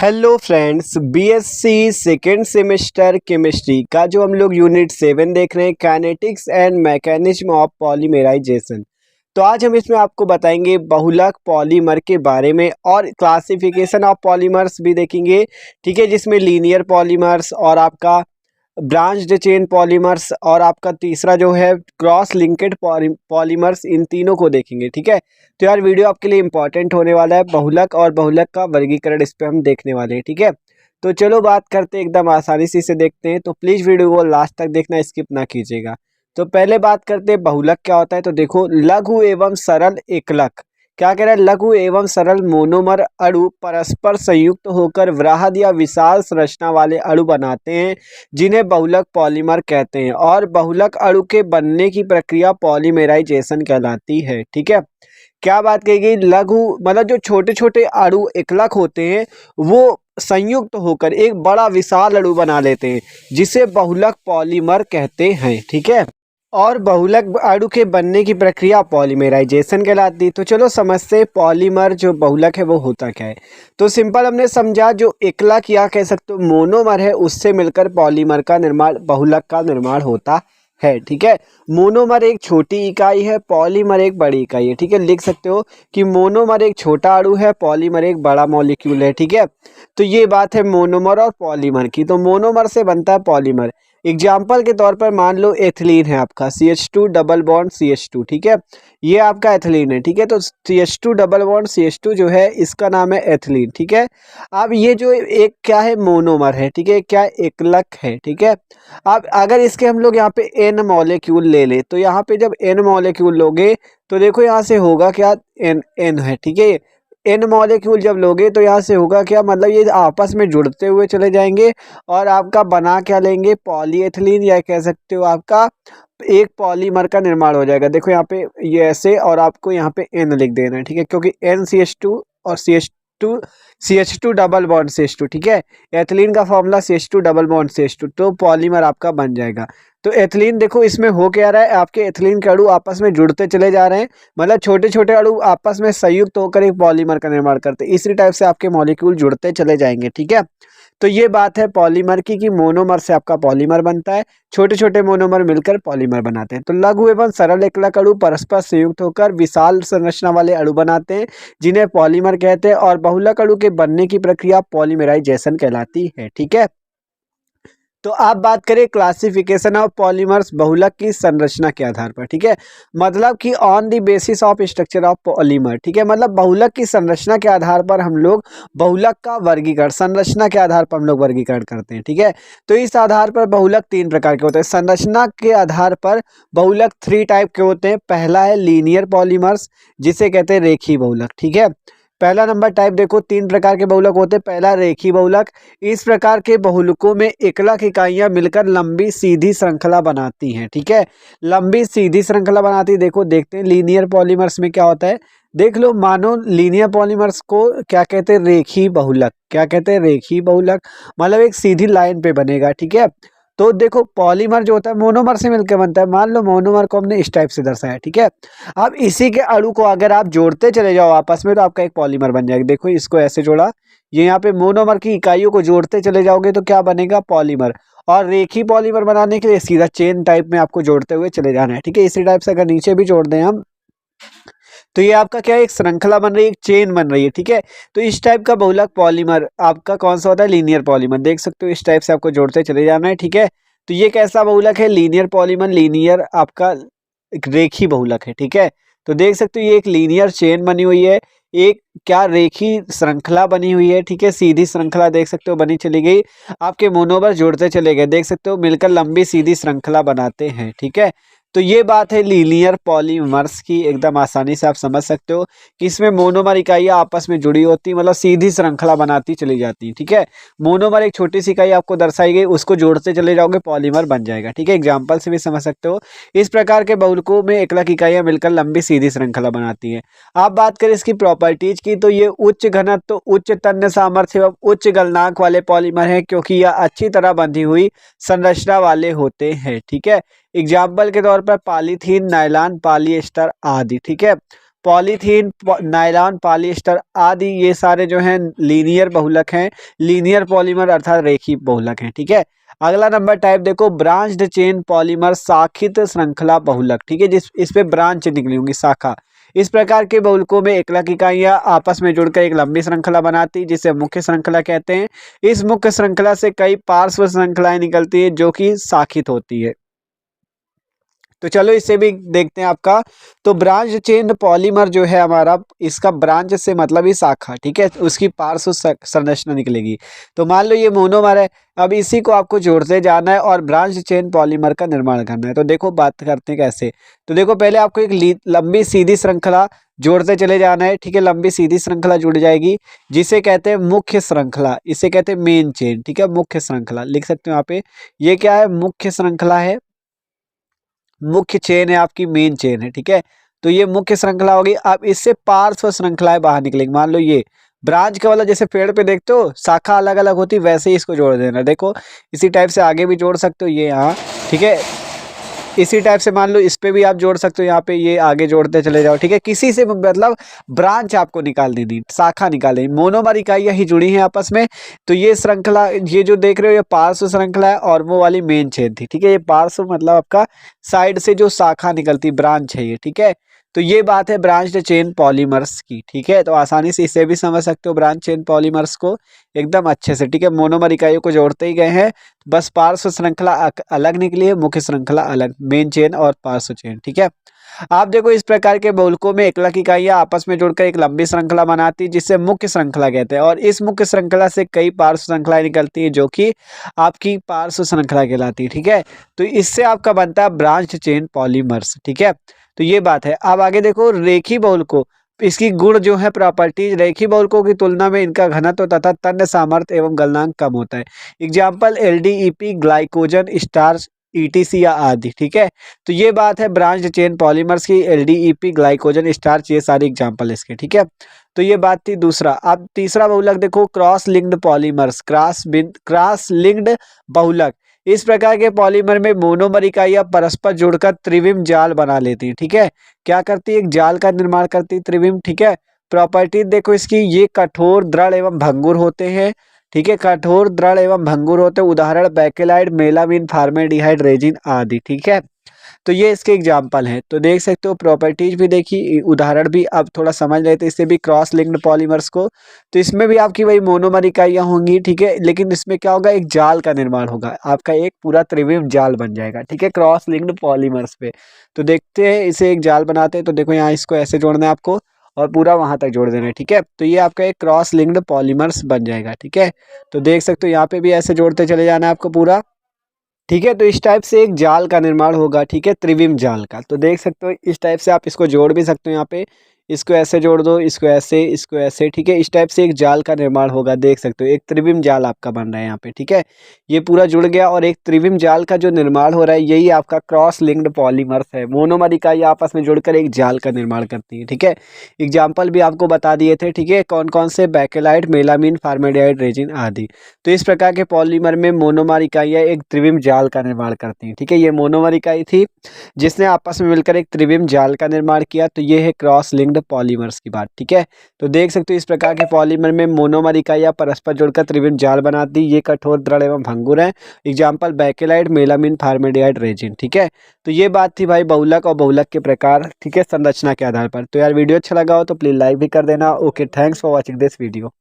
Hello friends, BSc second semester chemistry का जो हम लोग यूनिट 7 देख रहे हैं, kinetics and mechanism of polymerisation. तो आज हम इसमें आपको बताएंगे बहुलक पॉलीमर के बारे में और क्लासिफिकेशन ऑफ पॉलीमर्स भी देखेंगे। ठीक है, जिसमें लीनियर पॉलीमर्स और आपका ब्रांच्ड चेन पॉलीमर्स और आपका तीसरा जो है क्रॉस लिंकेड पॉलीमर्स, इन तीनों को देखेंगे। ठीक है, तो यार वीडियो आपके लिए इंपॉर्टेंट होने वाला है। बहुलक और बहुलक का वर्गीकरण इस पे हम देखने वाले हैं। ठीक है, तो चलो बात करते हैं, एकदम आसानी से इसे देखते हैं। तो प्लीज़ वीडियो को लास्ट तक देखना, स्किप ना कीजिएगा। तो पहले बात करते हैं बहुलक क्या होता है। तो देखो, लघु एवं सरल एकलक, क्या कह रहा है, लघु एवं सरल मोनोमर अणु परस्पर संयुक्त होकर वृहद या विशाल संरचना वाले अणु बनाते हैं, जिन्हें बहुलक पॉलीमर कहते हैं। और बहुलक अणु के बनने की प्रक्रिया पॉलीमेराइजेशन कहलाती है। ठीक है, क्या बात कही गई, लघु मतलब जो छोटे छोटे अणु एकलक होते हैं वो संयुक्त होकर एक बड़ा विशाल अणु बना लेते हैं, जिसे बहुलक पॉलीमर कहते हैं। ठीक है, और बहुलक अणु के बनने की प्रक्रिया पॉलीमेराइजेशन कहलाती है। तो चलो समझते हैं पॉलीमर जो बहुलक है वो होता क्या है। तो सिंपल हमने समझा, जो एकलक या कह सकते हो मोनोमर है, उससे मिलकर पॉलीमर का निर्माण, बहुलक का निर्माण होता है। ठीक है, मोनोमर एक छोटी इकाई है, पॉलीमर एक बड़ी इकाई है। ठीक है, लिख सकते हो कि मोनोमर एक छोटा अणु है, पॉलीमर एक बड़ा मॉलिक्यूल है। ठीक है, तो ये बात है मोनोमर और पॉलीमर की। तो मोनोमर से बनता है पॉलीमर। एग्जाम्पल के तौर पर मान लो एथिलीन है आपका, CH2 डबल बॉन्ड CH2। ठीक है, ये आपका एथिलीन है। ठीक है, तो CH2 डबल बॉन्ड CH2 जो है, इसका नाम है एथिलीन। ठीक है, अब ये जो एक क्या है, मोनोमर है। ठीक है, क्या एकलक है। ठीक है, अब अगर इसके हम लोग यहाँ पे n मॉलिक्यूल ले ले, तो यहाँ पे जब n मॉलिक्यूल लोगे तो देखो यहाँ से होगा क्या, n है। ठीक है, n मॉलिक्यूल जब लोगे तो यहाँ से होगा क्या, मतलब ये आपस में जुड़ते हुए चले जाएंगे और आपका बना क्या लेंगे, पॉलीएथिलीन, या कह सकते हो आपका एक पॉलीमर का निर्माण हो जाएगा। देखो यहाँ पे ये ऐसे, और आपको यहाँ पे n लिख देना है। ठीक है, क्योंकि NCH2 और CH2 डबल बॉन्ड CH2। ठीक है, एथिलीन का formula CH2 double bond CH2, तो पॉलीमर आपका बन जाएगा। तो एथिलीन देखो, इसमें हो क्या रहा है, आपके एथिलीन के अणु आपस में जुड़ते चले जा रहे हैं, मतलब छोटे छोटे अणु आपस में संयुक्त होकर एक पॉलीमर का निर्माण करते हैं। इसी टाइप से आपके मॉलिक्यूल जुड़ते चले जाएंगे। ठीक है, तो ये बात है पॉलीमर की, कि मोनोमर से आपका पॉलीमर बनता है, छोटे छोटे मोनोमर मिलकर पॉलीमर बनाते हैं। तो लघु एवं सरल एकलक अणु परस्पर संयुक्त होकर विशाल संरचना वाले अणु बनाते हैं, जिन्हें पॉलीमर कहते हैं। और बहुलक अणु के बनने की प्रक्रिया पॉलीमराइजेशन कहलाती है। ठीक है, तो आप बात करें क्लासिफिकेशन ऑफ पॉलीमर्स, बहुलक की संरचना के आधार पर। ठीक है, मतलब कि on the basis of structure of polymer. ठीक है, मतलब बहुलक की संरचना के आधार पर हम लोग बहुलक का वर्गीकरण, संरचना के आधार पर हम लोग वर्गीकरण करते हैं। ठीक है, तो इस आधार पर बहुलक 3 प्रकार के होते हैं। संरचना के आधार पर बहुलक 3 टाइप के होते हैं। पहला है लीनियर पॉलीमर्स, जिसे कहते हैं रेखीय बहुलक। ठीक है, पहला नंबर टाइप देखो, 3 प्रकार के बहुलक होते हैं। पहला रेखीय बहुलक, इस प्रकार के बहुलकों में एकलक इकाइयां मिलकर लंबी सीधी श्रृंखला बनाती हैं। ठीक है, लंबी सीधी श्रृंखला बनाती है। देखो देखते हैं लीनियर पॉलीमर्स में क्या होता है, देख लो। मानो लीनियर पॉलीमर्स को क्या कहते हैं, रेखीय बहुलक। क्या कहते हैं, रेखीय बहुलक, मतलब एक सीधी लाइन पे बनेगा। ठीक है, तो देखो पॉलीमर जो होता है मोनोमर से मिलकर बनता है। मान लो मोनोमर को हमने इस टाइप से दर्शाया। ठीक है, अब इसी के अणु को अगर आप जोड़ते चले जाओ आपस में, तो आपका एक पॉलीमर बन जाएगा। देखो इसको ऐसे जोड़ा, ये यहाँ पे मोनोमर की इकाइयों को जोड़ते चले जाओगे तो क्या बनेगा, पॉलीमर। और रेखीय पॉलीमर बनाने के लिए सीधा चेन टाइप में आपको जोड़ते हुए चले जाना है। ठीक है, इसी टाइप से अगर नीचे भी जोड़ दें हम, तो ये आपका क्या है, एक श्रृंखला बन रही है, एक चेन बन रही है। ठीक है, तो इस टाइप का बहुलक पॉलीमर आपका कौन सा होता है, लीनियर पॉलीमर। देख सकते हो इस टाइप से आपको जोड़ते चले जाना है। ठीक है, तो ये कैसा बहुलक है, लीनियर पॉलीमर। लीनियर आपका एक रेखीय बहुलक है। ठीक है, तो देख सकते हो ये एक लीनियर चेन बनी हुई है, एक क्या रेखीय श्रृंखला बनी हुई है। ठीक है, सीधी श्रृंखला देख सकते हो बनी चली गई, आपके मोनोमर जुड़ते चले गए, देख सकते हो मिलकर लंबी सीधी श्रृंखला बनाते हैं। ठीक है, तो ये बात है लीनियर पॉलीमर्स की, एकदम आसानी से आप समझ सकते हो कि इसमें मोनोमर इकाइयां आपस में जुड़ी होती, मतलब सीधी श्रृंखला बनाती चली जाती। ठीक है, मोनोमर एक छोटी सी इकाई आपको दर्शाई गई, उसको जोड़ते चले जाओगे, पॉलीमर बन जाएगा। ठीक है, एग्जाम्पल से भी समझ सकते हो। इस प्रकार के बहुलकों में एकलक इकाइयां मिलकर लंबी सीधी श्रृंखला बनाती है। आप बात करें इसकी प्रॉपर्टीज की, तो ये उच्च घनत्व, उच्च तन्य सामर्थ्य एवं उच्च गलनांक वाले पॉलीमर है, क्योंकि यह अच्छी तरह बंधी हुई संरचना वाले होते हैं। ठीक है, एग्जाम्पल के तौर पर पॉलीथीन, नायलॉन, पॉलिएस्टर आदि। ठीक है, पॉलीथीन, नायलॉन, पॉलिएस्टर आदि ये सारे जो हैं लीनियर बहुलक हैं, लीनियर पॉलीमर अर्थात रेखीय बहुलक हैं। ठीक है, अगला नंबर टाइप देखो, ब्रांच्ड चेन पॉलीमर, शाखित श्रृंखला बहुलक। ठीक है, जिस इस पे ब्रांच निकली होंगी, शाखा। इस प्रकार के बहुलकों में एकलक इकाइयां आपस में जुड़कर एक लंबी श्रृंखला बनाती, जिसे मुख्य श्रृंखला कहते हैं। इस मुख्य श्रृंखला से कई पार्श्व श्रृंखलाएं निकलती है जो कि शाखित होती है। तो चलो इसे भी देखते हैं आपका। तो ब्रांच चेन पॉलीमर जो है हमारा, इसका ब्रांच से मतलब ही शाखा। ठीक है, उसकी पार्श्व संरचना निकलेगी। तो मान लो ये मोनोमर है, अब इसी को आपको जोड़ते जाना है और ब्रांच चेन पॉलीमर का निर्माण करना है। तो देखो बात करते हैं कैसे। तो देखो पहले आपको एक लंबी सीधी श्रृंखला जोड़ते चले जाना है। ठीक है, लंबी सीधी श्रृंखला जुड़ जाएगी, जिसे कहते हैं मुख्य श्रृंखला, इसे कहते हैं मेन चेन। ठीक है, मुख्य श्रृंखला लिख सकते हो यहाँ पे। ये क्या है, मुख्य श्रृंखला है, मुख्य चेन है आपकी, मेन चेन है। ठीक है, तो ये मुख्य श्रृंखला होगी। अब इससे पार्श्व श्रृंखलाएं बाहर निकलेंगी। मान लो ये ब्रांच का वाला, जैसे पेड़ पे देखते हो शाखा अलग अलग होती, वैसे ही इसको जोड़ देना। देखो इसी टाइप से आगे भी जोड़ सकते हो, ये यहाँ। ठीक है, इसी टाइप से मान लो इस पे भी आप जोड़ सकते हो, यहाँ पे ये आगे जोड़ते चले जाओ। ठीक है, किसी से मतलब ब्रांच आपको निकाल देनी, शाखा निकाल देनी। मोनोमर इकाइयां ही जुड़ी हैं आपस में। तो ये श्रृंखला, ये जो देख रहे हो, ये पार्श्व श्रृंखला है और वो वाली मेन चेन थी। ठीक है, ये पार्श्व मतलब आपका साइड से जो शाखा निकलती, ब्रांच है ये। ठीक है, तो ये बात है ब्रांच चेन पॉलीमर्स की। ठीक है, तो आसानी से इसे भी समझ सकते हो, ब्रांच चेन पॉलीमर्स को एकदम अच्छे से। ठीक है, मोनोमर इकाइयों को जोड़ते ही गए हैं, बस पार्श्व श्रृंखला अलग निकली है, मुख्य श्रृंखला अलग, मेन चेन और पार्श्व चेन। ठीक है, आप देखो इस प्रकार के बहुलकों में एकलक इकाइयां आपस में जुड़कर एक लंबी श्रृंखला बनाती है, जिससे मुख्य श्रृंखला कहते हैं। और इस मुख्य श्रृंखला से कई पार्श्व श्रृंखलाएं निकलती है, जो कि आपकी पार्श्व श्रृंखला कहलाती है। ठीक है, तो इससे आपका बनता है ब्रांच चेन पॉलीमर्स। ठीक है, तो ये बात है। अब आगे देखो रेखीय बहुलकों, इसकी गुण जो है प्रॉपर्टीज, रेखीय बहुलकों की तुलना में इनका घनत्व तथा तन्य सामर्थ्य एवं गलनांक कम होता है। एग्जाम्पल एलडीईपी, ग्लाइकोजन, स्टार्च, ईटीसी या आदि। ठीक है, तो ये बात है ब्रांच चेन पॉलीमर्स की, एलडीईपी, ग्लाइकोजन, स्टार्च, ये सारे एग्जाम्पल इसके। ठीक है, तो ये बात थी दूसरा। अब तीसरा बहुलक देखो, cross linked polymers, cross linked बहुलक। इस प्रकार के पॉलीमर में मोनोमर इकाइयां परस्पर जुड़कर त्रिविम जाल बना लेती है। ठीक है, क्या करती है, एक जाल का निर्माण करती है, त्रिविम। ठीक है, प्रॉपर्टी देखो इसकी, ये कठोर, दृढ़ एवं भंगुर होते हैं। ठीक है, कठोर, दृढ़ एवं भंगुर होते हैं। उदाहरण बेकेलाइट, मेलामिन, फार्मेल्डिहाइड, रेजिन आदि। ठीक है, तो ये इसके एग्जाम्पल हैं। तो देख सकते हो प्रॉपर्टीज भी देखी, उदाहरण भी अब थोड़ा समझ रहे थे इससे भी, क्रॉस लिंक्ड पॉलीमर्स को। तो इसमें भी आपकी वही मोनोमर इकाइयां होंगी। ठीक है, लेकिन इसमें क्या होगा, एक जाल का निर्माण होगा, आपका एक पूरा त्रिविम जाल बन जाएगा। ठीक है, क्रॉस लिंक्ड पॉलीमर्स पे। तो देखते हैं इसे एक जाल बनाते हैं। तो देखो यहाँ इसको ऐसे जोड़ना है आपको और पूरा वहां तक जोड़ देना है। ठीक है, तो ये आपका एक क्रॉस लिंक्ड पॉलीमर्स बन जाएगा। ठीक है, तो देख सकते हो यहाँ पे भी ऐसे जोड़ते चले जाना है आपको पूरा। ठीक है, तो इस टाइप से एक जाल का निर्माण होगा। ठीक है, त्रिविम जाल का। तो देख सकते हो इस टाइप से आप इसको जोड़ भी सकते हो, यहाँ पे इसको ऐसे जोड़ दो, इसको ऐसे, इसको ऐसे। ठीक है, इस टाइप से एक जाल का निर्माण होगा। देख सकते हो एक त्रिविम जाल आपका बन रहा है यहाँ पे। ठीक है, ये पूरा जुड़ गया और एक त्रिविम जाल का जो निर्माण हो रहा है, यही आपका क्रॉस लिंक्ड पॉलीमर्स है। मोनोमर इकाई आपस में जुड़कर एक जाल का निर्माण करती है। ठीक है, एग्जाम्पल भी आपको बता दिए थे। ठीक है, कौन कौन से, बेकेलाइट, मेलामिन, फार्मेल्डिहाइड, रेजिन आदि। तो इस प्रकार के पॉलीमर में मोनोमर इकाइयां एक त्रिविम जाल का निर्माण करती हैं। ठीक है, ये मोनोमर इकाई थी जिसने आपस में मिलकर एक त्रिविम जाल का निर्माण किया। तो ये है क्रॉस लिंक्ड पॉलीमर्स की बात। ठीक है, तो देख सकते हो इस प्रकार के पॉलीमर में मोनोमर इकाइयां परस्पर जुड़कर त्रिविम जाल बनाती, ये कठोर, दृढ़ एवं भंगुर है। Example bakelite, melamine, formaldehyde, resin. ठीक है, तो ये बात थी भाई बहुलक और बहुलक के प्रकार। ठीक है, संरचना के आधार पर। तो यार वीडियो अच्छा लगा हो तो प्लीज लाइक भी कर देना। Okay, thanks for watching this video.